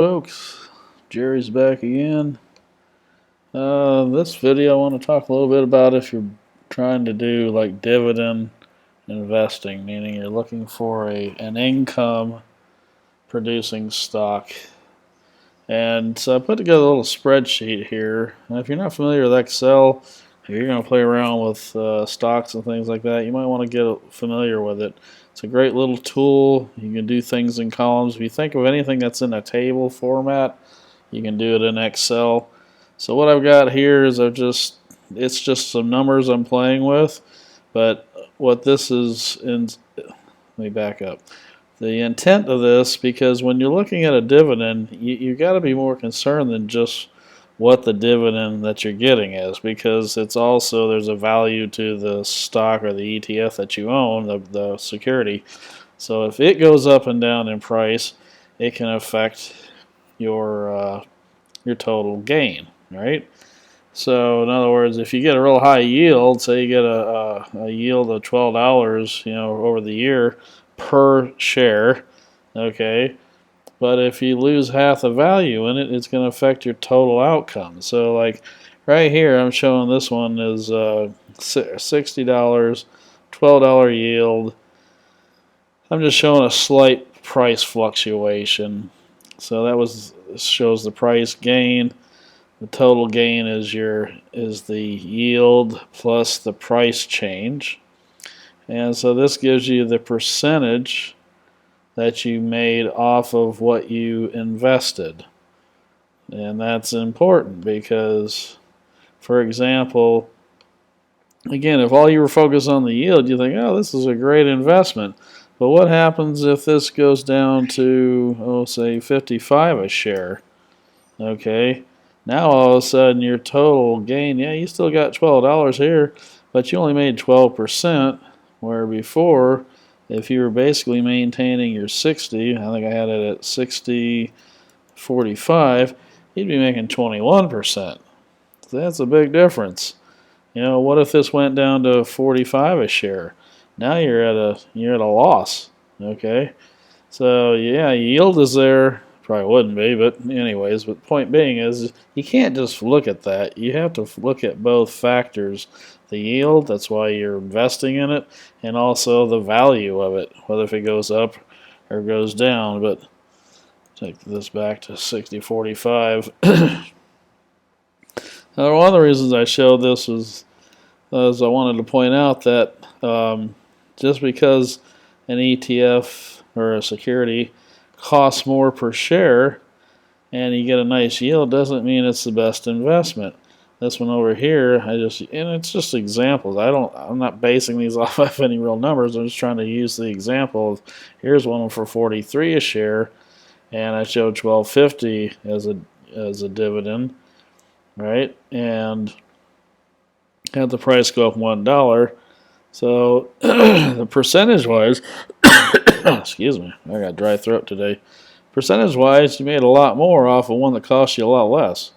Folks, Jerry's back again. This video I want to talk a little bit about if you're trying to do like dividend investing, meaning you're looking for an income producing stock. And so I put together a little spreadsheet here. And if you're not familiar with Excel, if you're going to play around with stocks and things like that, you might want to get familiar with it. It's a great little tool. You can do things in columns. If you think of anything that's in a table format, you can do it in Excel. So what I've got here is it's just some numbers I'm playing with. But what this is, let me back up. The intent of this, because when you're looking at a dividend, you've got to be more concerned than just what the dividend that you're getting is, because it's also, there's a value to the stock or the ETF that you own, the security. So if it goes up and down in price, it can affect your total gain, right? So in other words, if you get a real high yield, say you get a yield of $12, over the year per share, okay, but if you lose half the value in it, it's going to affect your total outcome. So like right here, I'm showing this one is $60, $12 yield. I'm just showing a slight price fluctuation. So that shows the price gain. The total gain is the yield plus the price change. And so this gives you the percentage that you made off of what you invested. And that's important because, for example, again, if all you were focused on the yield, you think, oh, this is a great investment. But what happens if this goes down to, say 55 a share? Okay, now all of a sudden your total gain, yeah, you still got $12 here, but you only made 12%, where before, if you were basically maintaining your 60, I think I had it at 60.45, you'd be making 21%. So that's a big difference. What if this went down to 45 a share? Now you're at a loss. Okay, so yeah, yield is there. Probably wouldn't be, but anyways. But the point being is, you can't just look at that. You have to look at both factors: the yield, that's why you're investing in it, and also the value of it, whether if it goes up or goes down. But take this back to 60.45. Now, one of the reasons I showed this was I wanted to point out that just because an ETF or a security costs more per share and you get a nice yield doesn't mean it's the best investment. This one over here, and it's just examples. I'm not basing these off of any real numbers. I'm just trying to use the example of, here's one for 43 a share, and I showed 12.50 as a dividend, right? And had the price go up $1. So the percentage-wise, excuse me, I got a dry throat today. Percentage-wise, you made a lot more off of one that cost you a lot less.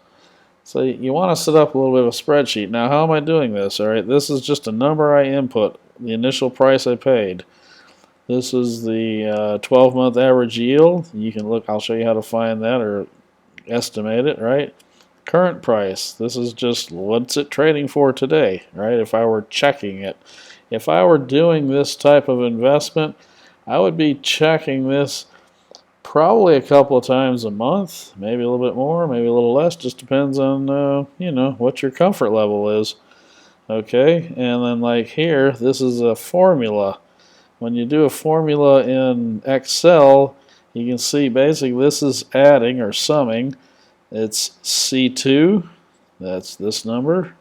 So you want to set up a little bit of a spreadsheet. Now, how am I doing this? All right, this is just a number I input, the initial price I paid. This is the 12-month average yield. You can look, I'll show you how to find that or estimate it, right? Current price. This is just what's it trading for today, right? If I were checking it. If I were doing this type of investment, I would be checking this probably a couple of times a month, maybe a little bit more, maybe a little less, just depends on, what your comfort level is. Okay, and then like here, this is a formula. When you do a formula in Excel, you can see basically this is adding or summing. It's C2, that's this number,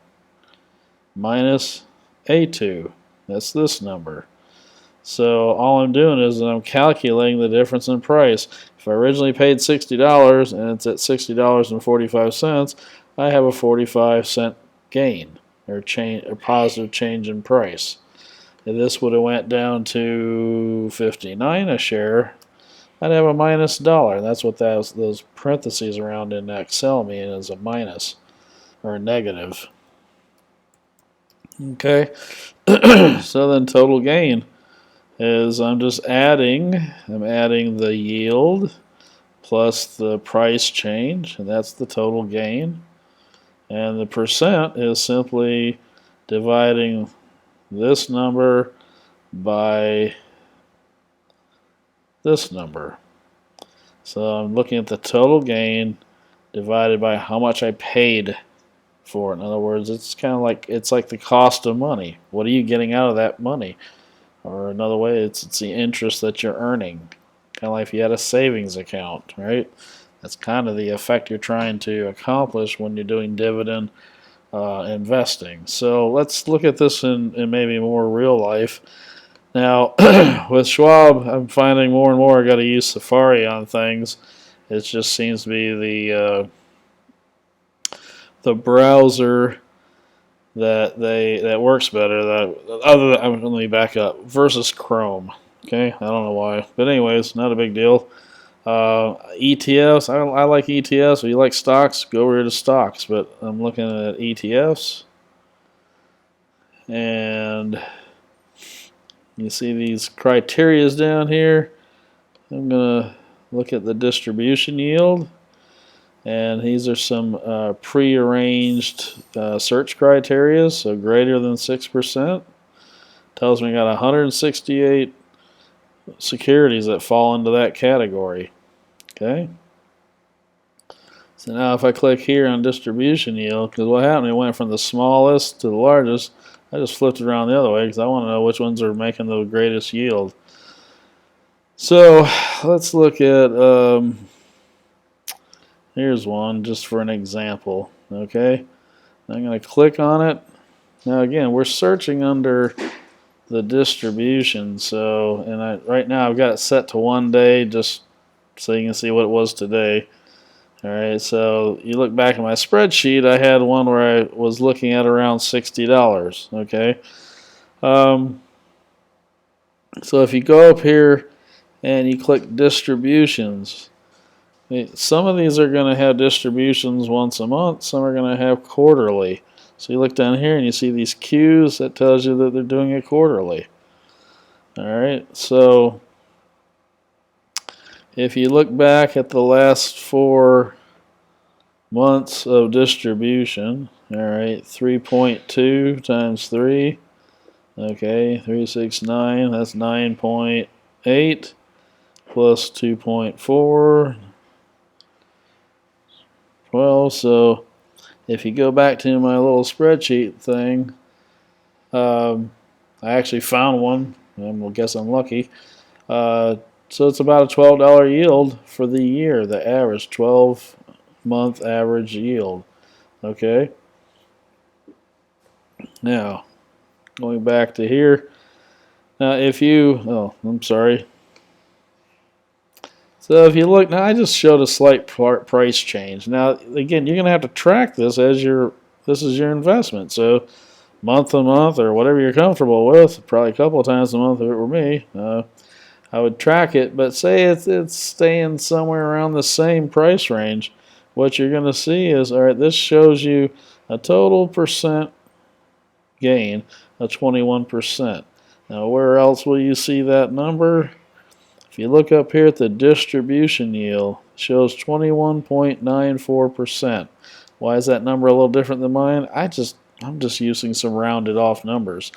minus A2, that's this number. So all I'm doing is I'm calculating the difference in price. If I originally paid $60 and it's at $60.45, I have a 45-cent gain or positive change in price. If this would have went down to 59 a share, I'd have a minus $1. That's what those parentheses around in Excel mean, is a minus or a negative. Okay, so then total gain is I'm adding the yield plus the price change, and that's the total gain. And the percent is simply dividing this number by this number. So I'm looking at the total gain divided by how much I paid for it. In other words, it's kind of like the cost of money. What are you getting out of that money? Or another way, it's the interest that you're earning. Kind of like if you had a savings account, right? That's kind of the effect you're trying to accomplish when you're doing dividend investing. So let's look at this in maybe more real life. Now, with Schwab, I'm finding more and more I got to use Safari on things. It just seems to be the browser that works better. Let me back up, versus Chrome. Okay, I don't know why, but anyways, not a big deal. ETFs, I like ETFs. If you like stocks, go over to stocks. But I'm looking at ETFs, and you see these criterias down here. I'm gonna look at the distribution yield, and these are some pre-arranged search criteria. So greater than 6%. Tells me I got 168 securities that fall into that category. Okay. So now if I click here on distribution yield, because what happened, it went from the smallest to the largest. I just flipped it around the other way because I want to know which ones are making the greatest yield. So let's look at, here's one just for an example. Okay. I'm going to click on it. Now again, we're searching under the distribution. So, and right now I've got it set to 1 day just so you can see what it was today. Alright, so you look back at my spreadsheet, I had one where I was looking at around $60. Okay. So if you go up here and you click distributions, some of these are going to have distributions once a month, some are going to have quarterly. So you look down here and you see these Qs, that tells you that they're doing it quarterly. Alright, so if you look back at the last 4 months of distribution, alright, 3.2 times 3, okay, 369, that's 9.8 plus 2.4, 12. So if you go back to my little spreadsheet thing, I actually found one, and I guess I'm lucky. So it's about a $12 yield for the year, the average 12-month average yield. Okay. Now, going back to here. Now, I'm sorry. So if you look, now I just showed a slight price change. Now, again, you're going to have to track this as this is your investment. So month to month or whatever you're comfortable with, probably a couple of times a month if it were me, I would track it, but say it's staying somewhere around the same price range. What you're going to see is, all right, this shows you a total percent gain of 21%. Now, where else will you see that number? If you look up here at the distribution yield, it shows 21.94%. Why is that number a little different than mine? I'm just using some rounded off numbers.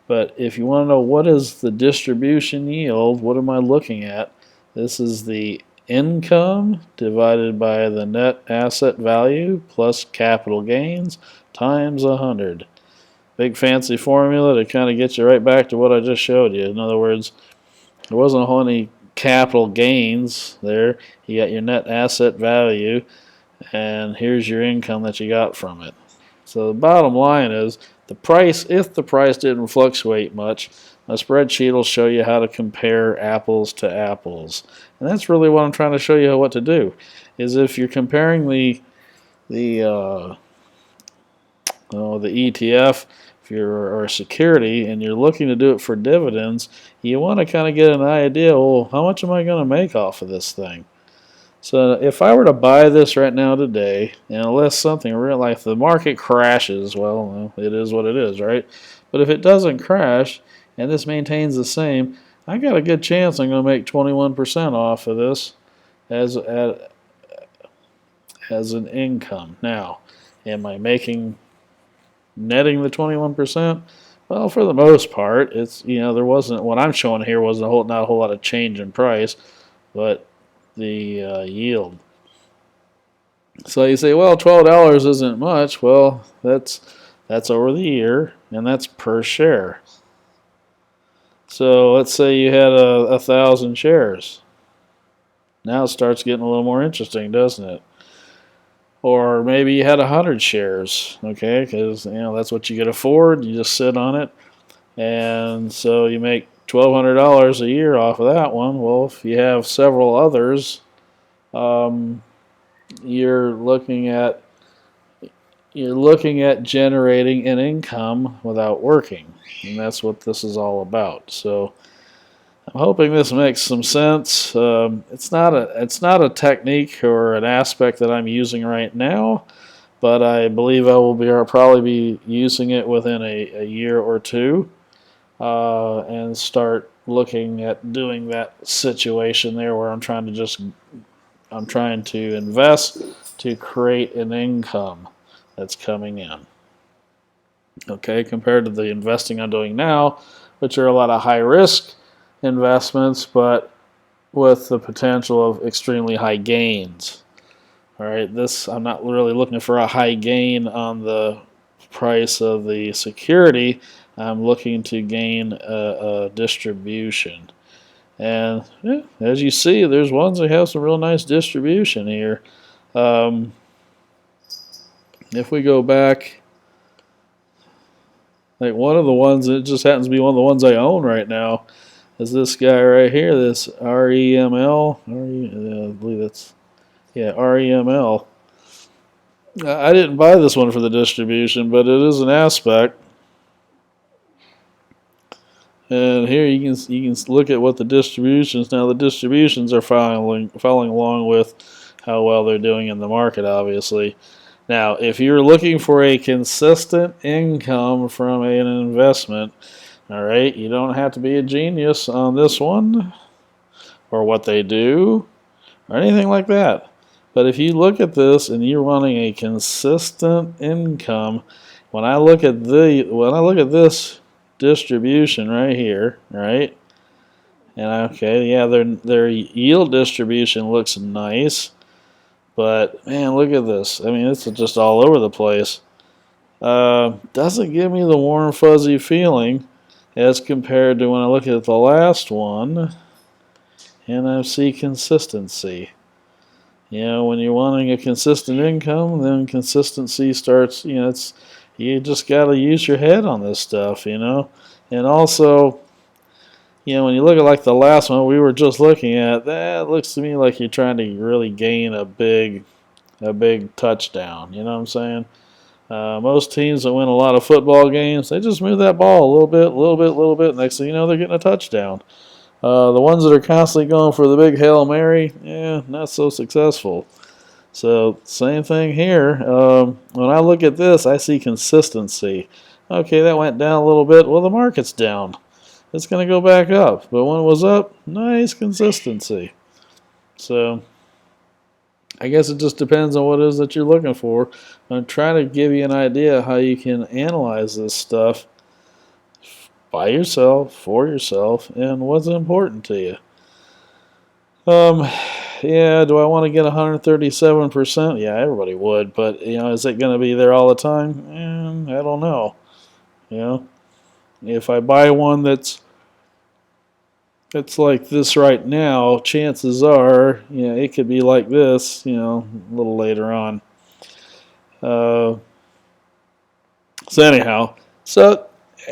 But if you want to know what is the distribution yield, what am I looking at? This is the income divided by the net asset value plus capital gains times 100. Big fancy formula to kind of get you right back to what I just showed you. In other words, there wasn't a whole any capital gains there. You got your net asset value, and here's your income that you got from it. So the bottom line is, the price, if the price didn't fluctuate much, a spreadsheet will show you how to compare apples to apples. And that's really what I'm trying to show you what to do. Is if you're comparing the ETF, if you're a security and you're looking to do it for dividends, you want to kind of get an idea, well, how much am I going to make off of this thing? So if I were to buy this right now today, and unless something real, like the market crashes, well, it is what it is, right? But if it doesn't crash and this maintains the same, I got a good chance I'm going to make 21% off of this. as as an income. Now, am I netting the 21%? Well, for the most part, it's there wasn't what I'm showing here wasn't not a whole lot of change in price, but the yield. So you say, well, $12 isn't much. Well, that's over the year, and that's per share. So let's say you had 1,000 shares. Now it starts getting a little more interesting, doesn't it? Or maybe you had 100 shares, okay? Because that's what you could afford. You just sit on it, and so you make $1,200 a year off of that one. Well, if you have several others, um, you're looking at generating an income without working, and that's what this is all about. So I'm hoping this makes some sense. It's not a technique or an aspect that I'm using right now, but I believe I'll probably be using it within a year or two, and start looking at doing that situation there where I'm trying to invest to create an income that's coming in. Okay, compared to the investing I'm doing now, which are a lot of high risk investments, but with the potential of extremely high gains. All right, I'm not really looking for a high gain on the price of the security. I'm looking to gain a distribution. And as you see, there's ones that have some real nice distribution here. If we go back, like one of the ones that just happens to be one of the ones I own right now is this guy right here, this REML. I believe that's, REML. I didn't buy this one for the distribution, but it is an aspect. And here you can look at what the distributions. Now the distributions are following along with how well they're doing in the market, obviously. Now, if you're looking for a consistent income from an investment, all right, you don't have to be a genius on this one or what they do or anything like that. But if you look at this and you're wanting a consistent income, when I look at this distribution right here, right? And okay, yeah, their yield distribution looks nice, but man, look at this. I mean, it's just all over the place. Doesn't give me the warm fuzzy feeling as compared to when I look at the last one and I see consistency. When you're wanting a consistent income, then consistency starts. You just got to use your head on this stuff. And also, when you look at like the last one we were just looking at, that looks to me like you're trying to really gain a big touchdown. You know what I'm saying? Most teams that win a lot of football games, they just move that ball a little bit, a little bit, a little bit. Next thing you know, they're getting a touchdown. The ones that are constantly going for the big Hail Mary, not so successful. So same thing here. When I look at this, I see consistency. Okay, that went down a little bit. Well, the market's down. It's going to go back up. But when it was up, nice consistency. So I guess it just depends on what it is that you're looking for. I'm trying to give you an idea how you can analyze this stuff by yourself, for yourself, and what's important to you. Do I want to get 137%? Yeah, everybody would, but is it going to be there all the time? I don't know. If I buy one that's like this right now, chances are, it could be like this, a little later on. So anyhow,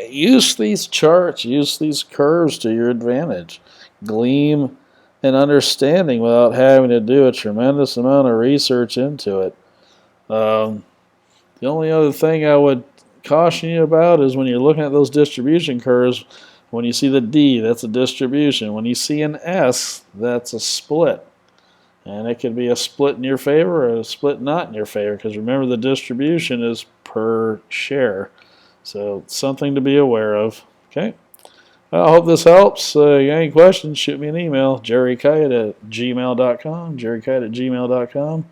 use these charts, use these curves to your advantage. Glean an understanding without having to do a tremendous amount of research into it. The only other thing I would caution you about is when you're looking at those distribution curves, when you see the D, that's a distribution. When you see an S, that's a split. And it could be a split in your favor or a split not in your favor, because remember the distribution is per share. So something to be aware of. Okay. I hope this helps. You got any questions, shoot me an email, jerrykite@gmail.com, jerrykite@gmail.com,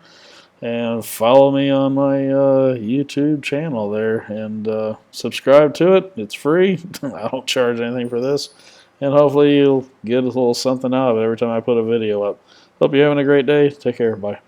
and follow me on my YouTube channel there, and subscribe to it. It's free. I don't charge anything for this, and hopefully you'll get a little something out of it every time I put a video up. Hope you're having a great day. Take care. Bye.